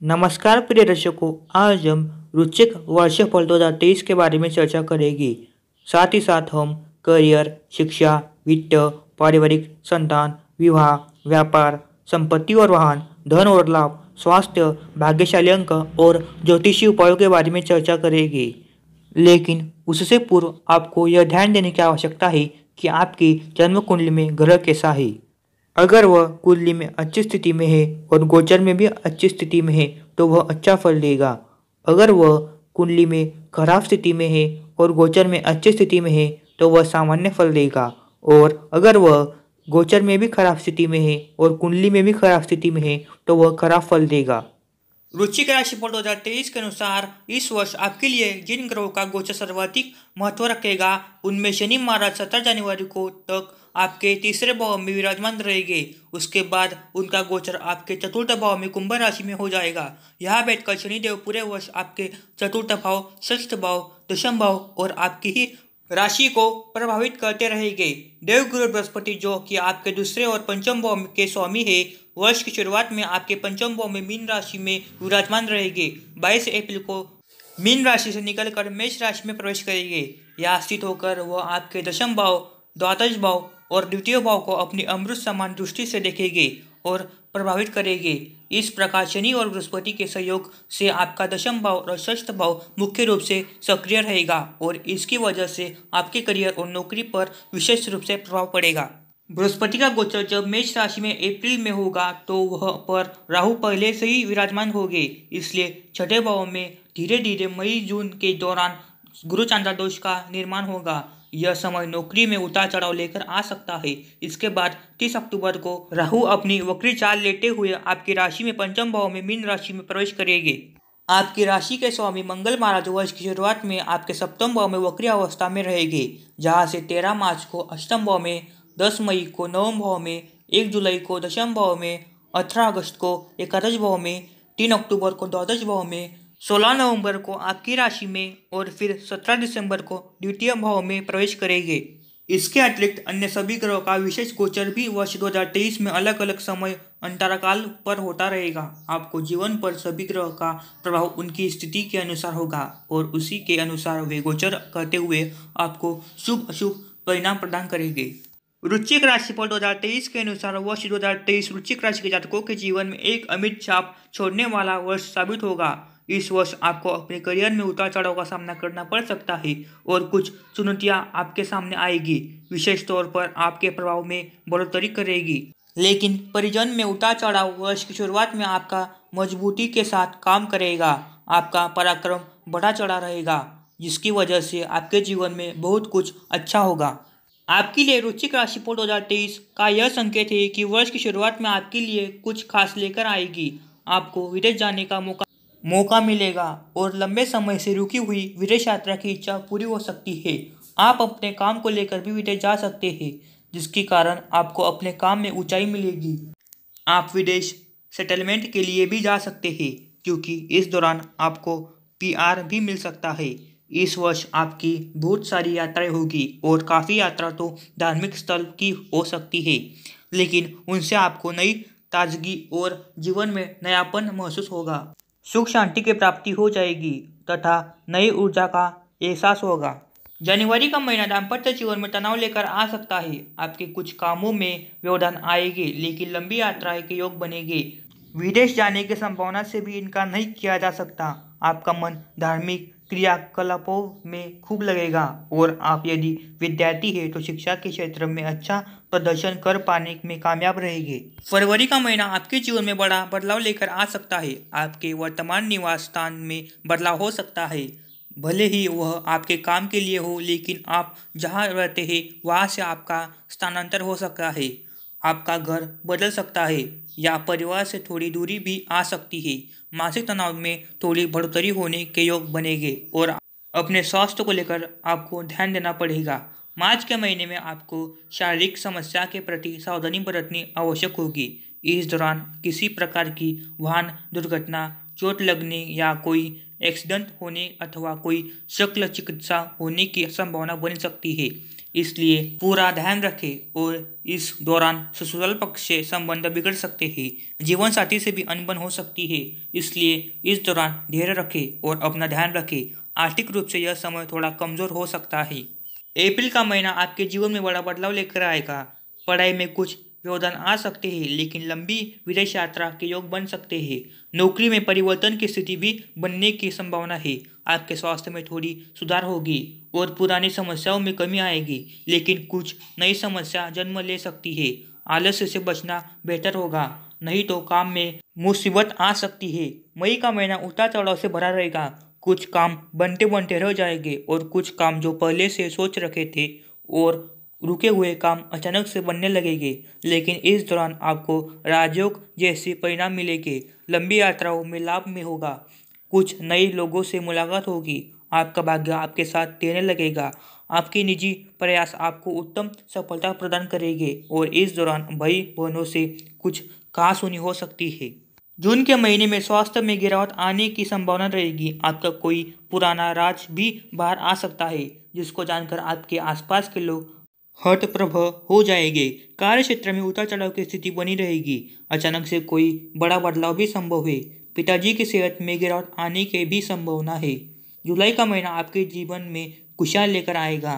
नमस्कार प्रिय दर्शकों, आज हम वृश्चिक वर्षफल 2023 के बारे में चर्चा करेंगे। साथ ही साथ हम करियर, शिक्षा, वित्त, पारिवारिक, संतान, विवाह, व्यापार, संपत्ति और वाहन, धन और लाभ, स्वास्थ्य, भाग्यशाली अंक और ज्योतिषी उपायों के बारे में चर्चा करेंगे। लेकिन उससे पूर्व आपको यह ध्यान देने की आवश्यकता है कि आपकी जन्म कुंडली में ग्रह कैसा है। अगर वह कुंडली में अच्छी स्थिति में है और गोचर में भी अच्छी स्थिति में है तो वह अच्छा फल देगा। अगर वह कुंडली में खराब स्थिति में है और गोचर में अच्छी स्थिति में है तो वह सामान्य फल देगा। और अगर वह गोचर में भी खराब स्थिति में है और कुंडली में भी खराब स्थिति में है तो वह खराब फल देगा। वृश्चिक राशिफल 2023 के अनुसार इस वर्ष आपके लिए जिन ग्रहों का गोचर सर्वाधिक महत्व रखेगा उनमें शनि महाराज 17 जनवरी को तक आपके तीसरे भाव में विराजमान रहेंगे। उसके बाद उनका गोचर आपके चतुर्थ भाव में कुंभ राशि में हो जाएगा। यहाँ बैठकर शनिदेव पूरे वर्ष आपके चतुर्थ भाव, षष्ठ भाव, दशम भाव और आपकी ही राशि को प्रभावित करते रहेंगे। देवगुरु बृहस्पति जो कि आपके दूसरे और पंचम भाव के स्वामी है, वर्ष की शुरुआत में आपके पंचम भाव में मीन राशि में विराजमान रहेंगे। 22 अप्रैल को मीन राशि से निकलकर मेष राशि में प्रवेश करेंगे। यहाँ स्थित होकर वह आपके दशम भाव, द्वादश भाव और द्वितीय भाव को अपनी अमृत समान दृष्टि से देखेंगे और प्रभावित करेंगे। इस प्रकार शनि और बृहस्पति के सहयोग से आपका दशम भाव और षष्ठ भाव मुख्य रूप से सक्रिय रहेगा और इसकी वजह से आपके करियर और नौकरी पर विशेष रूप से प्रभाव पड़ेगा। बृहस्पति का गोचर जब मेष राशि में अप्रैल में होगा तो वह पर राहु पहले से ही विराजमान होंगे, इसलिए छठे भाव में धीरे धीरे मई जून के दौरान गुरु चांद्र दोष का निर्माण होगा। यह समय नौकरी में उतार चढ़ाव लेकर आ सकता है। इसके बाद 30 अक्टूबर को राहु अपनी वक्री चाल लेते हुए आपकी राशि में पंचम भाव में मीन राशि में प्रवेश करेंगे। आपकी राशि के स्वामी मंगल महाराज वर्ष की शुरुआत में आपके सप्तम भाव में वक्री अवस्था में रहेंगे, जहां से 13 मार्च को अष्टम भाव में, 10 मई को नवम भाव में, 1 जुलाई को दशम भाव में, 18 अगस्त को एकादश भाव में, 3 अक्टूबर को द्वादश भाव में, 16 नवंबर को आपकी राशि में और फिर 17 दिसंबर को द्वितीय भाव में प्रवेश करेंगे। इसके अतिरिक्त अन्य सभी ग्रहों का विशेष गोचर भी वर्ष 2023 में अलग अलग समय अंतराल पर होता रहेगा। आपको जीवन पर सभी ग्रहों का प्रभाव उनकी स्थिति के अनुसार होगा और उसी के अनुसार वे गोचर करते हुए आपको शुभ अशुभ परिणाम प्रदान करेंगे। वृश्चिक राशिफल 2023 के अनुसार वर्ष 2023 वृश्चिक राशि के जातकों के जीवन में एक अमिट छाप छोड़ने वाला वर्ष साबित होगा। इस वर्ष आपको अपने करियर में उतार चढ़ाव का सामना करना पड़ सकता है और कुछ चुनौतियां आपके सामने आएगी। विशेष तौर पर आपके प्रभाव में बढ़ोतरी करेगी, लेकिन परिजन में उतार चढ़ाव वर्ष की शुरुआत में आपका मजबूती के साथ काम करेगा। आपका पराक्रम बढ़ा चढ़ा रहेगा, जिसकी वजह से आपके जीवन में बहुत कुछ अच्छा होगा। आपके लिए वृश्चिक राशिफल 2023 का यह संकेत है कि वर्ष की शुरुआत में आपके लिए कुछ खास लेकर आएगी। आपको विदेश जाने का मौका मिलेगा और लंबे समय से रुकी हुई विदेश यात्रा की इच्छा पूरी हो सकती है। आप अपने काम को लेकर भी विदेश जा सकते हैं, जिसके कारण आपको अपने काम में ऊंचाई मिलेगी। आप विदेश सेटलमेंट के लिए भी जा सकते हैं, क्योंकि इस दौरान आपको पीआर भी मिल सकता है। इस वर्ष आपकी बहुत सारी यात्राएं होगी और काफ़ी यात्रा तो धार्मिक स्थल की हो सकती है, लेकिन उनसे आपको नई ताजगी और जीवन में नयापन महसूस होगा। सुख शांति की प्राप्ति हो जाएगी तथा नई ऊर्जा का एहसास होगा। जनवरी का महीना दाम्पत्य जीवन में तनाव लेकर आ सकता है। आपके कुछ कामों में व्यवधान आएंगे, लेकिन लंबी यात्राएं के योग बनेंगे। विदेश जाने की संभावना से भी इनकार नहीं किया जा सकता। आपका मन धार्मिक क्रियाकलापों में खूब लगेगा और आप यदि विद्यार्थी हैं तो शिक्षा के क्षेत्र में अच्छा प्रदर्शन कर पाने में कामयाब रहेंगे। फरवरी का महीना आपके जीवन में बड़ा बदलाव लेकर आ सकता है। आपके वर्तमान निवास स्थान में बदलाव हो सकता है, भले ही वह आपके काम के लिए हो, लेकिन आप जहां रहते हैं वहां से आपका स्थानांतर हो सकता है। आपका घर बदल सकता है या परिवार से थोड़ी दूरी भी आ सकती है। मानसिक तनाव में थोड़ी बढ़ोतरी होने के योग बनेंगे और अपने स्वास्थ्य को लेकर आपको ध्यान देना पड़ेगा। मार्च के महीने में आपको शारीरिक समस्या के प्रति सावधानी बरतनी आवश्यक होगी। इस दौरान किसी प्रकार की वाहन दुर्घटना, चोट लगने या कोई एक्सीडेंट होने अथवा कोई शल्य चिकित्सा होने की संभावना बन सकती है। इसलिए पूरा ध्यान रखें और इस दौरान ससुराल पक्ष से संबंध बिगड़ सकते हैं। जीवन साथी से भी अनबन हो सकती है, इसलिए इस दौरान धैर्य रखें और अपना ध्यान रखें। आर्थिक रूप से यह समय थोड़ा कमजोर हो सकता है। अप्रैल का महीना आपके जीवन में बड़ा बदलाव लेकर आएगा। पढ़ाई में कुछ व्यवधान आ सकते हैं, लेकिन लंबी विदेश यात्रा के योग बन सकते हैं। नौकरी में परिवर्तन की स्थिति भी बनने की संभावना है। आपके स्वास्थ्य में थोड़ी सुधार होगी और पुरानी समस्याओं में कमी आएगी, लेकिन कुछ नई समस्या जन्म ले सकती है। आलस्य से बचना बेहतर होगा, नहीं तो काम में मुसीबत आ सकती है। मई का महीना उतार चढ़ाव से भरा रहेगा। कुछ काम बनते बनते रह जाएंगे और कुछ काम जो पहले से सोच रखे थे और रुके हुए काम अचानक से बनने लगेंगे। लेकिन इस दौरान आपको राजयोग जैसे परिणाम मिलेंगे। लंबी यात्राओं में लाभ में होगा। कुछ नए लोगों से मुलाकात होगी। आपका भाग्य आपके साथ देने लगेगा। आपके निजी प्रयास आपको उत्तम सफलता प्रदान करेंगे और इस दौरान भाई बहनों से कुछ कहासुनी हो सकती है। जून के महीने में स्वास्थ्य में गिरावट आने की संभावना रहेगी। आपका कोई पुराना राज भी बाहर आ सकता है, जिसको जानकर आपके आसपास के लोग हतप्रभ हो जाएंगे। कार्य क्षेत्र में उतार चढ़ाव की स्थिति बनी रहेगी। अचानक से कोई बड़ा बदलाव भी संभव है। पिताजी की सेहत में गिरावट आने की भी संभावना है। जुलाई का महीना आपके जीवन में खुशहाल लेकर आएगा।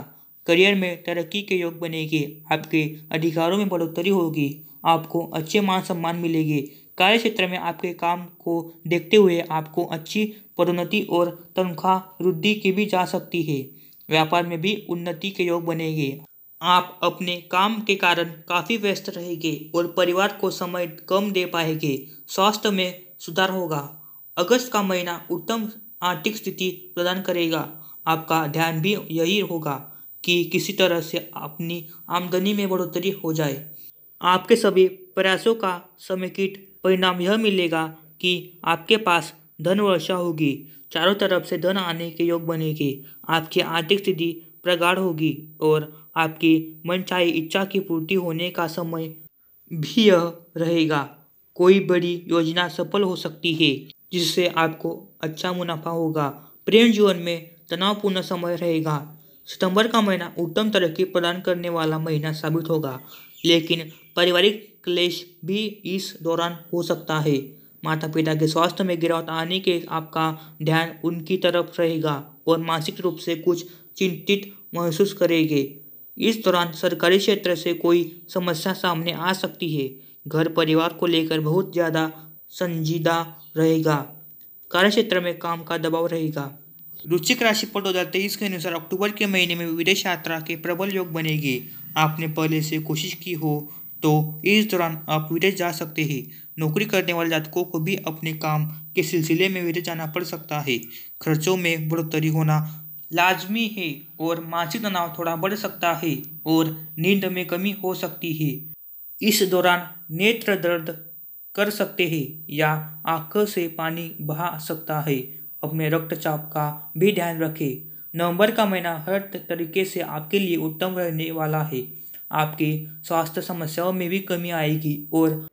करियर में तरक्की के योग बनेंगे। आपके अधिकारों में बढ़ोतरी होगी। आपको अच्छे मान सम्मान मिलेंगे। कार्य क्षेत्र में आपके काम को देखते हुए आपको अच्छी पदोन्नति और तनख्वाह वृद्धि की भी जा सकती है। व्यापार में भी उन्नति के योग बनेंगे। आप अपने काम के कारण काफ़ी व्यस्त रहेंगे और परिवार को समय कम दे पाएंगे। स्वास्थ्य में सुधार होगा। अगस्त का महीना उत्तम आर्थिक स्थिति प्रदान करेगा। आपका ध्यान भी यही होगा कि किसी तरह से अपनी आमदनी में बढ़ोतरी हो जाए। आपके सभी प्रयासों का समेकित परिणाम यह मिलेगा कि आपके पास धन वर्षा होगी। चारों तरफ से धन आने के योग बनेंगे। आपकी आर्थिक स्थिति प्रगाढ़ होगी और आपकी मनचाही इच्छा की पूर्ति होने का समय भी यह रहेगा। कोई बड़ी योजना सफल हो सकती है, जिससे आपको अच्छा मुनाफा होगा। प्रेम जीवन में तनावपूर्ण समय रहेगा। सितंबर का महीना उत्तम तरक्की प्रदान करने वाला महीना साबित होगा, लेकिन पारिवारिक क्लेश भी इस दौरान हो सकता है। माता पिता के स्वास्थ्य में गिरावट आने के आपका ध्यान उनकी तरफ रहेगा और मानसिक रूप से कुछ चिंतित महसूस करेंगे। इस दौरान सरकारी क्षेत्र से कोई समस्या सामने आ सकती है। घर परिवार को लेकर बहुत ज़्यादा संजीदा रहेगा। कार्यक्षेत्र में काम का दबाव रहेगा। वृश्चिक राशिफल 2023 के अनुसार अक्टूबर के महीने में विदेश यात्रा के प्रबल योग बनेंगे। आपने पहले से कोशिश की हो तो इस दौरान आप विदेश जा सकते हैं। नौकरी करने वाले जातकों को भी अपने काम के सिलसिले में विदेश जाना पड़ सकता है। खर्चों में बढ़ोतरी होना लाजमी है और मानसिक तनाव थोड़ा बढ़ सकता है और नींद में कमी हो सकती है। इस दौरान नेत्र दर्द कर सकते हैं या आंखों से पानी बहा सकता है। अपने रक्तचाप का भी ध्यान रखें। नवंबर का महीना हर तरीके से आपके लिए उत्तम रहने वाला है। आपके स्वास्थ्य समस्याओं में भी कमी आएगी और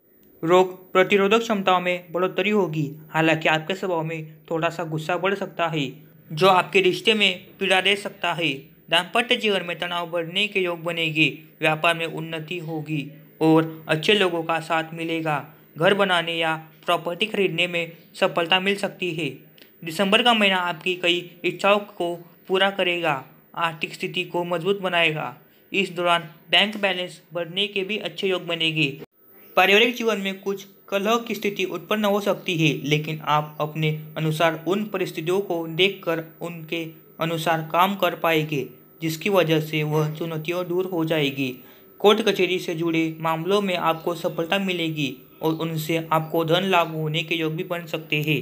रोग प्रतिरोधक क्षमताओं में बढ़ोतरी होगी। हालांकि आपके स्वभाव में थोड़ा सा गुस्सा बढ़ सकता है, जो आपके रिश्ते में पीड़ा दे सकता है। दाम्पत्य जीवन में तनाव बढ़ने के योग बनेंगे। व्यापार में उन्नति होगी और अच्छे लोगों का साथ मिलेगा। घर बनाने या प्रॉपर्टी खरीदने में सफलता मिल सकती है। दिसंबर का महीना आपकी कई इच्छाओं को पूरा करेगा। आर्थिक स्थिति को मजबूत बनाएगा। इस दौरान बैंक बैलेंस बढ़ने के भी अच्छे योग बनेंगे। पारिवारिक जीवन में कुछ कलह की स्थिति उत्पन्न हो सकती है, लेकिन आप अपने अनुसार उन परिस्थितियों को देखकर उनके अनुसार काम कर पाएंगे, जिसकी वजह से वह चुनौतियां दूर हो जाएगी। कोर्ट कचहरी से जुड़े मामलों में आपको सफलता मिलेगी और उनसे आपको धन लाभ होने के योग भी बन सकते हैं।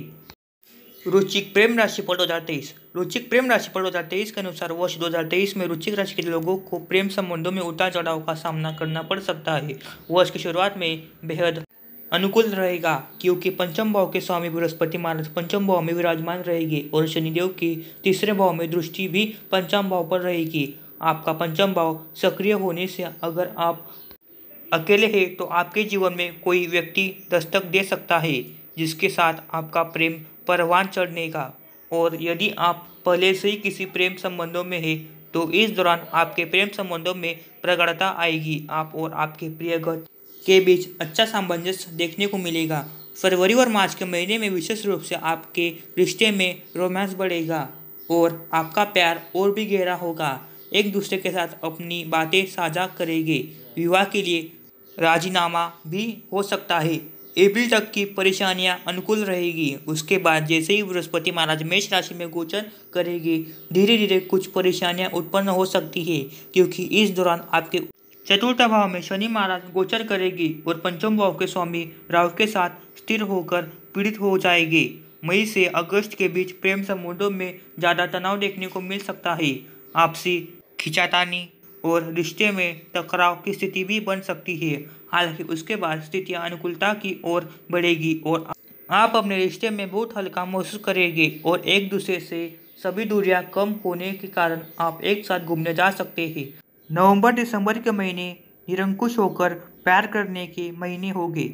वृश्चिक प्रेम राशिफल 2023। वृश्चिक प्रेम राशिफल 2023 के अनुसार वर्ष 2023 में वृश्चिक राशि के लोगों को प्रेम संबंधों में उतार चढ़ाव का सामना करना पड़ सकता है। वर्ष की शुरुआत में बेहद अनुकूल रहेगा, क्योंकि पंचम भाव के स्वामी बृहस्पति महाराज पंचम भाव में विराजमान रहेंगे और शनिदेव की तीसरे भाव में दृष्टि भी पंचम भाव पर रहेगी। आपका पंचम भाव सक्रिय होने से अगर आप अकेले हैं तो आपके जीवन में कोई व्यक्ति दस्तक दे सकता है, जिसके साथ आपका प्रेम परवान चढ़ने का। और यदि आप पहले से ही किसी प्रेम संबंधों में हैं तो इस दौरान आपके प्रेम संबंधों में प्रगाढ़ता आएगी। आप और आपके प्रियगत के बीच अच्छा सामंजस्य देखने को मिलेगा। फरवरी और मार्च के महीने में विशेष रूप से आपके रिश्ते में रोमांस बढ़ेगा और आपका प्यार और भी गहरा होगा। एक दूसरे के साथ अपनी बातें साझा करेंगे। विवाह के लिए राजीनामा भी हो सकता है। अप्रैल तक की परेशानियां अनुकूल रहेगी। उसके बाद जैसे ही बृहस्पति महाराज मेष राशि में गोचर करेंगे, धीरे धीरे कुछ परेशानियां उत्पन्न हो सकती है, क्योंकि इस दौरान आपके चतुर्थ भाव में शनि महाराज गोचर करेगी और पंचम भाव के स्वामी राहु के साथ स्थिर होकर पीड़ित हो जाएंगे। मई से अगस्त के बीच प्रेम संबंधों में ज़्यादा तनाव देखने को मिल सकता है। आपसी खींचातानी और रिश्ते में टकराव की स्थिति भी बन सकती है। हालांकि उसके बाद स्थितियां अनुकूलता की ओर बढ़ेगी और आप अपने रिश्ते में बहुत हल्का महसूस करेंगे और एक दूसरे से सभी दूरियां कम होने के कारण आप एक साथ घूमने जा सकते हैं। नवंबर दिसंबर के महीने निरंकुश होकर प्यार करने के महीने होंगे।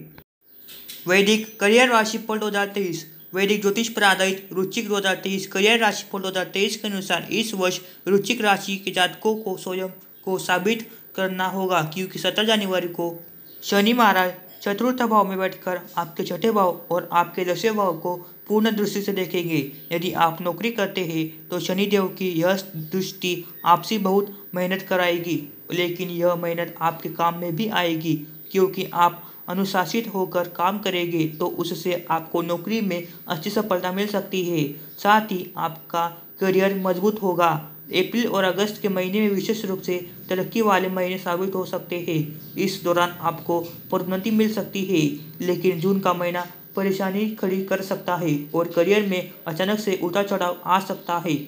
वैदिक करियर राशिफल 2023। वैदिक ज्योतिष पर आधारित वृश्चिक 2023 करियर राशिफल 2023 के अनुसार इस वर्ष वृश्चिक राशि के जातकों को स्वयं को साबित करना होगा, क्योंकि 17 जनवरी को शनि महाराज चतुर्थ भाव में बैठकर आपके छठे भाव और आपके 10वें भाव को पूर्ण दृष्टि से देखेंगे। यदि आप नौकरी करते हैं तो शनिदेव की यह दृष्टि आपसे बहुत मेहनत कराएगी, लेकिन यह मेहनत आपके काम में भी आएगी, क्योंकि आप अनुशासित होकर काम करेंगे तो उससे आपको नौकरी में अच्छी सफलता मिल सकती है। साथ ही आपका करियर मजबूत होगा। अप्रैल और अगस्त के महीने में विशेष रूप से तरक्की वाले महीने साबित हो सकते हैं। इस दौरान आपको पदोन्नति मिल सकती है, लेकिन जून का महीना परेशानी खड़ी कर सकता है और करियर में अचानक से उतार चढ़ाव आ सकता है।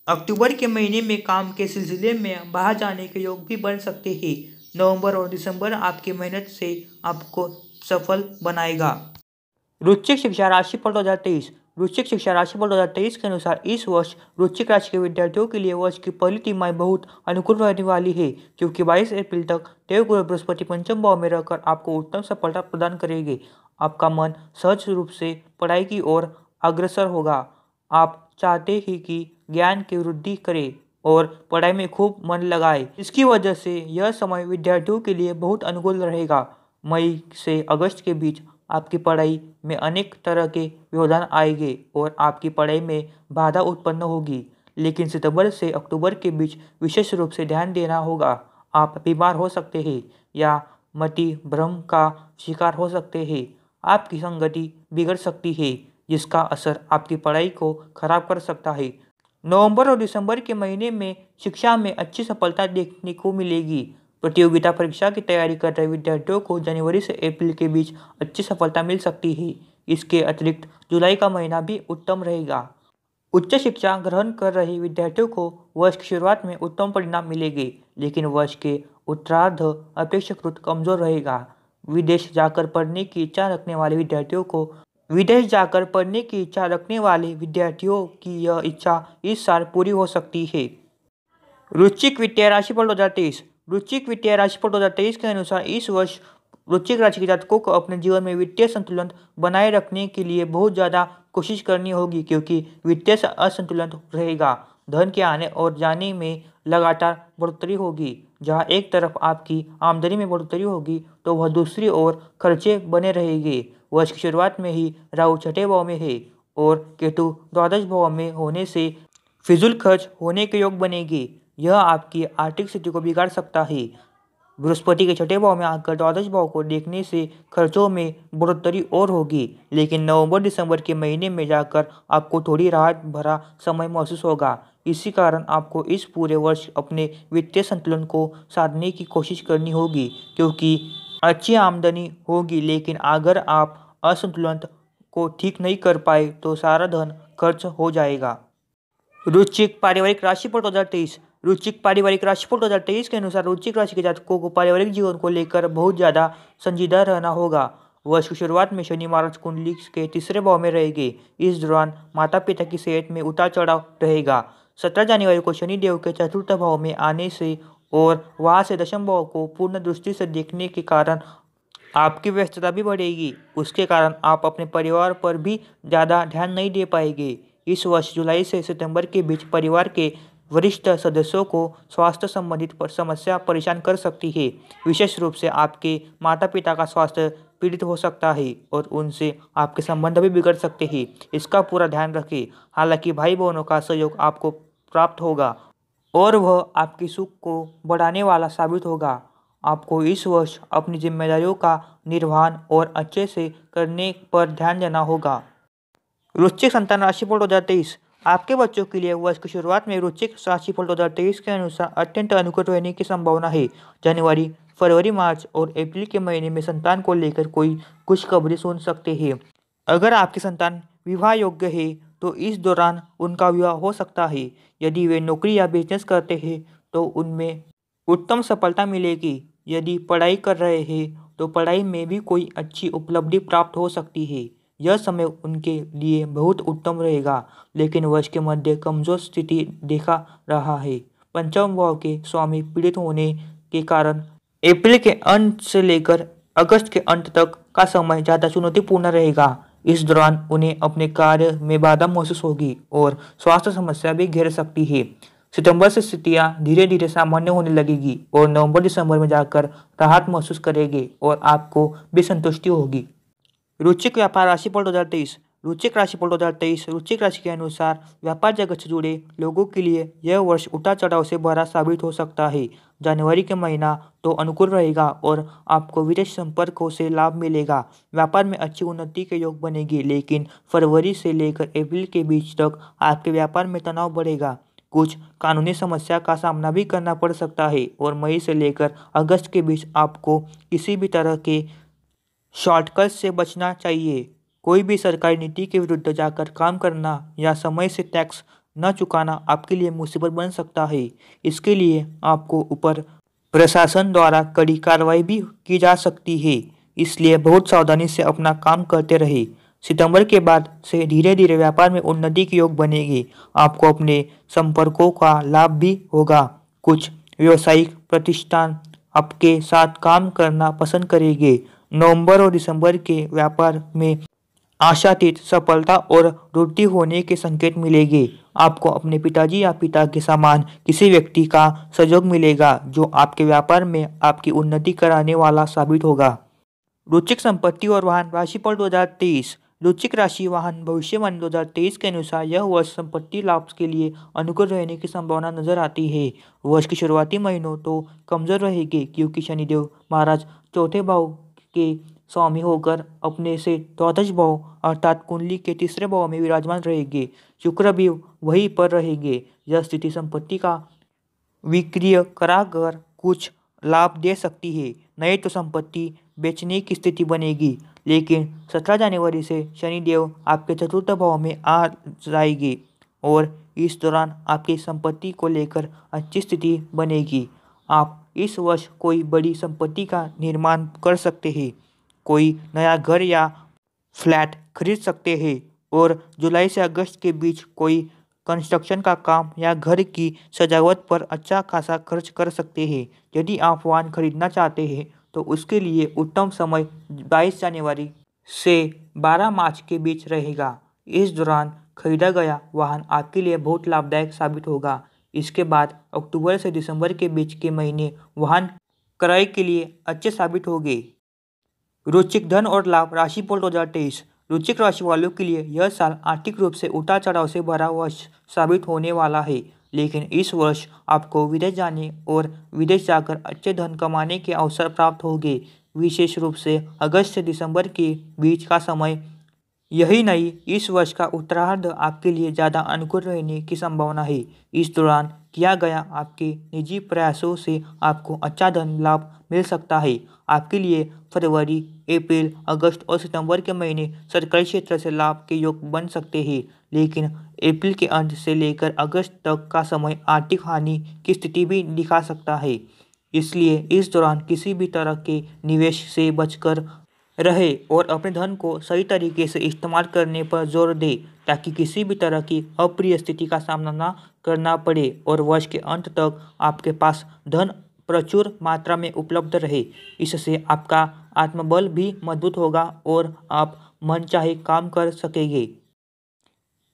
अक्टूबर के महीने में काम के सिलसिले में बाहर जाने के योग भी बन सकते हैं। नवंबर और दिसंबर आपकी मेहनत से आपको सफल बनाएगा। वृश्चिक शिक्षा राशिफल 2023। वृश्चिक शिक्षा राशिफल 2023 के अनुसार इस वर्ष वृश्चिक राशि के विद्यार्थियों के लिए वर्ष की पहली तिमाही बहुत अनुकूल रहने वाली है, क्योंकि 22 अप्रैल तक देवगुरु बृहस्पति पंचम भाव में रहकर आपको उत्तम सफलता प्रदान करेंगे। आपका मन सहज रूप से पढ़ाई की ओर अग्रसर होगा। आप चाहते ही कि ज्ञान की वृद्धि करें और पढ़ाई में खूब मन लगाए। इसकी वजह से यह समय विद्यार्थियों के लिए बहुत अनुकूल रहेगा। मई से अगस्त के बीच आपकी पढ़ाई में अनेक तरह के व्यवधान आएंगे और आपकी पढ़ाई में बाधा उत्पन्न होगी, लेकिन सितंबर से अक्टूबर के बीच विशेष रूप से ध्यान देना होगा। आप बीमार हो सकते हैं या मति भ्रम का शिकार हो सकते हैं। आपकी संगति बिगड़ सकती है, जिसका असर आपकी पढ़ाई को खराब कर सकता है। नवंबर और दिसंबर के महीने में शिक्षा में अच्छी सफलता देखने को मिलेगी। प्रतियोगिता परीक्षा की तैयारी कर रहे विद्यार्थियों को जनवरी से अप्रैल के बीच अच्छी सफलता मिल सकती है। इसके अतिरिक्त जुलाई का महीना भी उत्तम रहेगा। उच्च शिक्षा ग्रहण कर रहे विद्यार्थियों को वर्ष की शुरुआत में उत्तम परिणाम मिलेंगे, लेकिन वर्ष के उत्तरार्ध अपेक्षाकृत कमजोर रहेगा। विदेश जाकर पढ़ने की इच्छा रखने वाले विद्यार्थियों की यह इच्छा इस साल पूरी हो सकती है। वृश्चिक वित्तीय राशिफल 2023। वृश्चिक वित्तीय राशिफल 2023 के अनुसार इस वर्ष वृश्चिक राशि के जातकों को अपने जीवन में वित्तीय संतुलन बनाए रखने के लिए बहुत ज़्यादा कोशिश करनी होगी, क्योंकि वित्तीय असंतुलन रहेगा। धन के आने और जाने में लगातार बढ़ोतरी होगी। जहां एक तरफ आपकी आमदनी में बढ़ोतरी होगी तो वह दूसरी ओर खर्चे बने रहेंगे। वर्ष की शुरुआत में ही राहु छठे भाव में है और केतु द्वादश भाव में होने से फिजूल खर्च होने के योग बनेगी। यह आपकी आर्थिक स्थिति को बिगाड़ सकता है। बृहस्पति के छठे भाव में आकर द्वादश भाव को देखने से खर्चों में बढ़ोतरी और होगी, लेकिन नवंबर दिसंबर के महीने में जाकर आपको थोड़ी राहत भरा समय महसूस होगा। इसी कारण आपको इस पूरे वर्ष अपने वित्तीय संतुलन को साधने की कोशिश करनी होगी, क्योंकि अच्छी आमदनी होगी, लेकिन अगर आप असंतुलन को ठीक नहीं कर पाए तो सारा धन खर्च हो जाएगा। वृश्चिक पारिवारिक राशिफल 2023। वृश्चिक पारिवारिक राशिफल 2023 के अनुसार वृश्चिक राशि के जातकों को पारिवारिक जीवन को लेकर बहुत ज़्यादा संजीदा रहना होगा। वर्ष की शुरुआत में शनि महाराज कुंडली के तीसरे भाव में रहेंगे। इस दौरान माता पिता की सेहत में उतार चढ़ाव रहेगा। 17 जनवरी को शनि देव के चतुर्थ भाव में आने से और वहां से दशम भाव को पूर्ण दृष्टि से देखने के कारण आपकी व्यस्तता भी बढ़ेगी। उसके कारण आप अपने परिवार पर भी ज़्यादा ध्यान नहीं दे पाएंगे। इस वर्ष जुलाई से सितंबर के बीच परिवार के वरिष्ठ सदस्यों को स्वास्थ्य संबंधित समस्या परेशान कर सकती है। विशेष रूप से आपके माता पिता का स्वास्थ्य पीड़ित हो सकता है और उनसे आपके संबंध भी बिगड़ सकते हैं। इसका पूरा ध्यान रखें। हालांकि भाई बहनों का सहयोग आपको प्राप्त होगा और वह आपके सुख को बढ़ाने वाला साबित होगा। आपको इस वर्ष अपनी जिम्मेदारियों का निर्वहन और अच्छे से करने पर ध्यान देना होगा। वृश्चिक संतान राशिफल 2023। आपके बच्चों के लिए वर्ष की शुरुआत में वृश्चिक राशिफल 2023 के अनुसार अत्यंत अनुकूल रहने की संभावना है। जनवरी, फरवरी, मार्च और अप्रैल के महीने में संतान को लेकर कोई खुशखबरी सुन सकते हैं। अगर आपकी संतान विवाह योग्य है तो इस दौरान उनका विवाह हो सकता है। यदि वे नौकरी या बिजनेस करते हैं तो उनमें उत्तम सफलता मिलेगी। यदि पढ़ाई कर रहे हैं तो पढ़ाई में भी कोई अच्छी उपलब्धि प्राप्त हो सकती है। यह समय उनके लिए बहुत उत्तम रहेगा, लेकिन वर्ष के मध्य कमजोर स्थिति देखा रहा है। पंचम भाव के स्वामी पीड़ित होने के कारण अप्रैल के अंत से लेकर अगस्त के अंत तक का समय ज़्यादा चुनौतीपूर्ण रहेगा। इस दौरान उन्हें अपने कार्य में बाधा महसूस होगी और स्वास्थ्य समस्या भी घेर सकती है। सितंबर से स्थितियां धीरे धीरे सामान्य होने लगेगी और नवंबर दिसंबर में जाकर राहत महसूस करेंगे और आपको भी संतुष्टि होगी। वृश्चिक व्यापार राशिफल 2023। वृश्चिक राशिफल 2023 वृश्चिक राशि के अनुसार व्यापार जगत से जुड़े लोगों के लिए यह वर्ष उतार चढ़ाव से भरा साबित हो सकता है। जनवरी के महीना तो अनुकूल रहेगा और आपको विदेश संपर्कों से लाभ मिलेगा। व्यापार में अच्छी उन्नति के योग बनेगी, लेकिन फरवरी से लेकर अप्रैल के बीच तक आपके व्यापार में तनाव बढ़ेगा। कुछ कानूनी समस्या का सामना भी करना पड़ सकता है और मई से लेकर अगस्त के बीच आपको किसी भी तरह के शॉर्टकट से बचना चाहिए। कोई भी सरकारी नीति के विरुद्ध जाकर काम करना या समय से टैक्स न चुकाना आपके लिए मुसीबत बन सकता है। इसके लिए आपको ऊपर प्रशासन द्वारा कड़ी कार्रवाई भी की जा सकती है, इसलिए बहुत सावधानी से अपना काम करते रहे। सितंबर के बाद से धीरे धीरे व्यापार में उन्नति के योग बनेगी। आपको अपने संपर्कों का लाभ भी होगा। कुछ व्यावसायिक प्रतिष्ठान आपके साथ काम करना पसंद करेंगे। नवंबर और दिसंबर के व्यापार में आशातीत सफलता और वृद्धि होने के संकेत मिलेंगे। आपको अपने पिताजी या पिता के समान किसी व्यक्ति का सहयोग मिलेगा जो आपके व्यापार में आपकी उन्नति कराने वाला साबित होगा। वृश्चिक संपत्ति और वाहन राशिफल 2023। वृश्चिक राशि वाहन भविष्यवाणी 2023 के अनुसार यह वर्ष संपत्ति लाभ के लिए अनुकूल रहने की संभावना नजर आती है। वर्ष के शुरुआती महीनों तो कमजोर रहेंगे क्योंकि शनिदेव महाराज चौथे भाव के स्वामी होकर अपने से द्वादश भाव अर्थात कुंडली के तीसरे भाव में विराजमान रहेंगे। शुक्र भी वहीं पर रहेंगे। यह स्थिति संपत्ति का विक्रय कराकर कुछ लाभ दे सकती है, नहीं तो संपत्ति बेचने की स्थिति बनेगी। लेकिन 17 जनवरी से शनिदेव आपके चतुर्थ भाव में आ जाएंगे और इस दौरान आपकी संपत्ति को लेकर अच्छी स्थिति बनेगी। आप इस वर्ष कोई बड़ी संपत्ति का निर्माण कर सकते हैं, कोई नया घर या फ्लैट खरीद सकते हैं और जुलाई से अगस्त के बीच कोई कंस्ट्रक्शन का काम या घर की सजावट पर अच्छा खासा खर्च कर सकते हैं। यदि आप वाहन खरीदना चाहते हैं तो उसके लिए उत्तम समय 22 जनवरी से 12 मार्च के बीच रहेगा। इस दौरान खरीदा गया वाहन आपके लिए बहुत लाभदायक साबित होगा। इसके बाद अक्टूबर से दिसंबर के बीच के महीने वाहन क्रय के लिए अच्छे साबित होंगे। वृश्चिक धन और लाभ राशिफल 2023। वृश्चिक राशि वालों के लिए यह साल आर्थिक रूप से उतार चढ़ाव से भरा वर्ष साबित होने वाला है, लेकिन इस वर्ष आपको विदेश जाने और विदेश जाकर अच्छे धन कमाने के अवसर प्राप्त होंगे। विशेष रूप से अगस्त से दिसंबर के बीच का समय, यही नहीं इस वर्ष का उत्तरार्ध आपके लिए ज़्यादा अनुकूल रहने की संभावना है। इस दौरान किया गया आपके निजी प्रयासों से आपको अच्छा धन लाभ मिल सकता है। आपके लिए फरवरी, अप्रैल, अगस्त और सितंबर के महीने सरकारी क्षेत्र से लाभ के योग बन सकते हैं, लेकिन अप्रैल के अंत से लेकर अगस्त तक का समय आर्थिक हानि की स्थिति भी दिखा सकता है। इसलिए इस दौरान किसी भी तरह के निवेश से बचकर रहे और अपने धन को सही तरीके से इस्तेमाल करने पर जोर दे ताकि किसी भी तरह की अप्रिय स्थिति का सामना न करना पड़े और वर्ष के अंत तक आपके पास धन प्रचुर मात्रा में उपलब्ध रहे। इससे आपका आत्मबल भी मजबूत होगा और आप मनचाहे काम कर सकेंगे।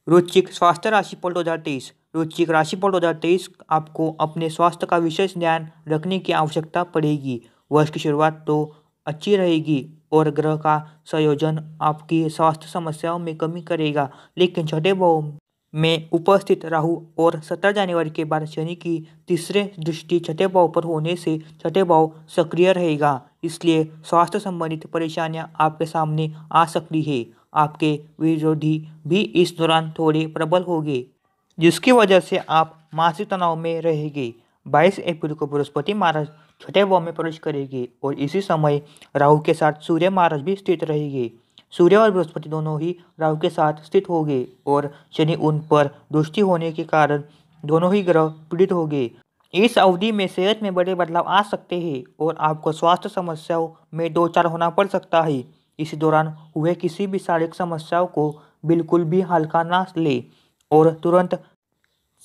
वृश्चिक स्वास्थ्य राशिफल 2023। वृश्चिक राशिफल 2023 आपको अपने स्वास्थ्य का विशेष ध्यान रखने की आवश्यकता पड़ेगी। वर्ष की शुरुआत तो अच्छी रहेगी और ग्रह का संयोजन आपकी स्वास्थ्य समस्याओं में कमी करेगा, लेकिन छठे भाव में उपस्थित राहु और 17 जनवरी के बाद शनि की तीसरे दृष्टि छठे भाव पर होने से छठे भाव सक्रिय रहेगा। इसलिए स्वास्थ्य संबंधित परेशानियां आपके सामने आ सकती है। आपके विरोधी भी इस दौरान थोड़े प्रबल होंगे, जिसकी वजह से आप मानसिक तनाव में रहेंगे। 22 अप्रैल को बृहस्पति महाराज छठे भाव में प्रवेश करेंगे और इसी समय राहु के साथ सूर्य महाराज भी स्थित रहेंगे। सूर्य और बृहस्पति दोनों ही राहु के साथ स्थित होंगे और शनि उन पर दृष्टि होने के कारण दोनों ही ग्रह पीड़ित होंगे। इस अवधि में सेहत में बड़े बदलाव आ सकते हैं और आपको स्वास्थ्य समस्याओं में दो चार होना पड़ सकता है। इस दौरान हुए किसी भी शारीरिक समस्याओं को बिल्कुल भी हल्का ना ले और तुरंत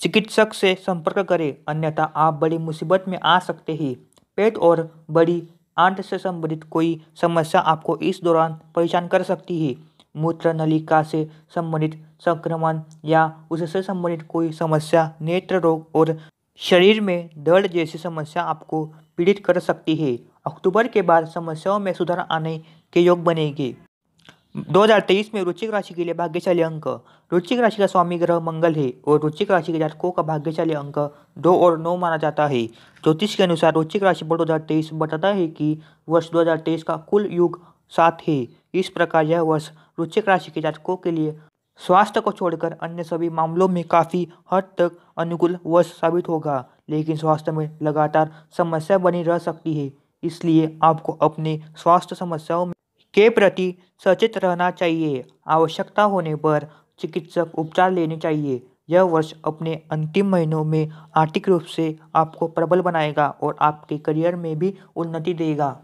चिकित्सक से संपर्क करें, अन्यथा आप बड़ी मुसीबत में आ सकते हैं। पेट और बड़ी आंत से संबंधित कोई समस्या आपको इस दौरान परेशान कर सकती है। मूत्र नलिका से संबंधित संक्रमण या उससे संबंधित कोई समस्या, नेत्र रोग और शरीर में दर्द जैसी समस्या आपको पीड़ित कर सकती है। अक्टूबर के बाद समस्याओं में सुधार आने के योग बनेंगे। 2023 में वृश्चिक राशि के लिए भाग्यशाली अंक। वृश्चिक राशि का स्वामी ग्रह मंगल है और वृश्चिक राशि के जातकों का भाग्यशाली अंक 2 और 9 माना जाता है। ज्योतिष के अनुसार वृश्चिक राशि पर 2023 बताता है कि वर्ष 2023 का कुल युग 7 है। इस प्रकार यह वर्ष वृश्चिक राशि के जातकों के लिए स्वास्थ्य को छोड़कर अन्य सभी मामलों में काफ़ी हद तक अनुकूल वर्ष साबित होगा, लेकिन स्वास्थ्य में लगातार समस्या बनी रह सकती है। इसलिए आपको अपने स्वास्थ्य समस्याओं के प्रति सचेत रहना चाहिए। आवश्यकता होने पर चिकित्सक उपचार लेने चाहिए। यह वर्ष अपने अंतिम महीनों में आर्थिक रूप से आपको प्रबल बनाएगा और आपके करियर में भी उन्नति देगा।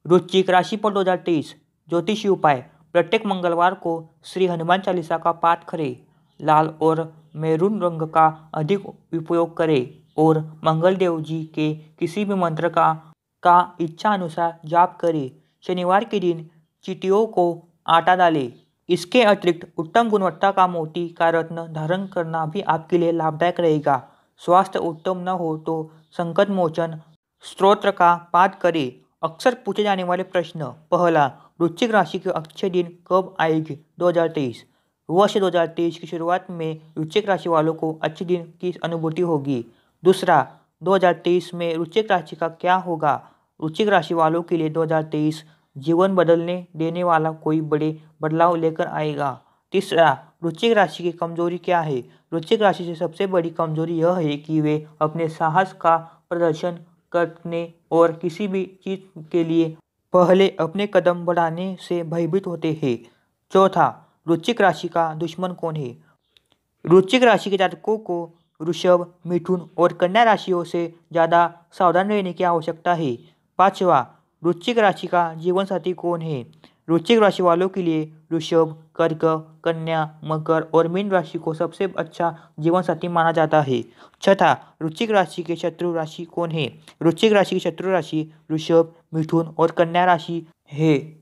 वृश्चिक राशि पर 2023 ज्योतिषी उपाय। प्रत्येक मंगलवार को श्री हनुमान चालीसा का पाठ करें। लाल और मैरून रंग का अधिक उपयोग करें और मंगल देव जी के किसी भी मंत्र का इच्छा अनुसार जाप करें। शनिवार के दिन चींटियों को आटा डालें। इसके अतिरिक्त उत्तम गुणवत्ता का मोती का रत्न धारण करना भी आपके लिए लाभदायक रहेगा। स्वास्थ्य उत्तम न हो तो संकट मोचन स्तोत्र का पाठ करें। अक्सर पूछे जाने वाले प्रश्न। पहला, वृश्चिक राशि के अच्छे दिन कब आएंगे? 2023 वर्ष 2023 की शुरुआत में वृश्चिक राशि वालों को अच्छे दिन की अनुभूति होगी। दूसरा, 2023 में वृश्चिक राशि का क्या होगा? वृश्चिक राशि वालों के लिए 2023 जीवन बदलने देने वाला कोई बड़े बदलाव लेकर आएगा। तीसरा, वृश्चिक राशि की कमजोरी क्या है? वृश्चिक राशि से सबसे बड़ी कमजोरी यह है कि वे अपने साहस का प्रदर्शन करने और किसी भी चीज के लिए पहले अपने कदम बढ़ाने से भयभीत होते हैं। चौथा, वृश्चिक राशि का दुश्मन कौन है? वृश्चिक राशि के जातकों को वृषभ, मिथुन और कन्या राशियों से ज़्यादा सावधान रहने की आवश्यकता है। पांचवा, वृश्चिक राशि का जीवन साथी कौन है? वृश्चिक राशि वालों के लिए वृषभ, कर्क, कन्या, मकर और मीन राशि को सबसे अच्छा जीवन साथी माना जाता है। छठा, वृश्चिक राशि के शत्रु राशि कौन है? वृश्चिक राशि की शत्रु राशि वृषभ, मिथुन और कन्या राशि है।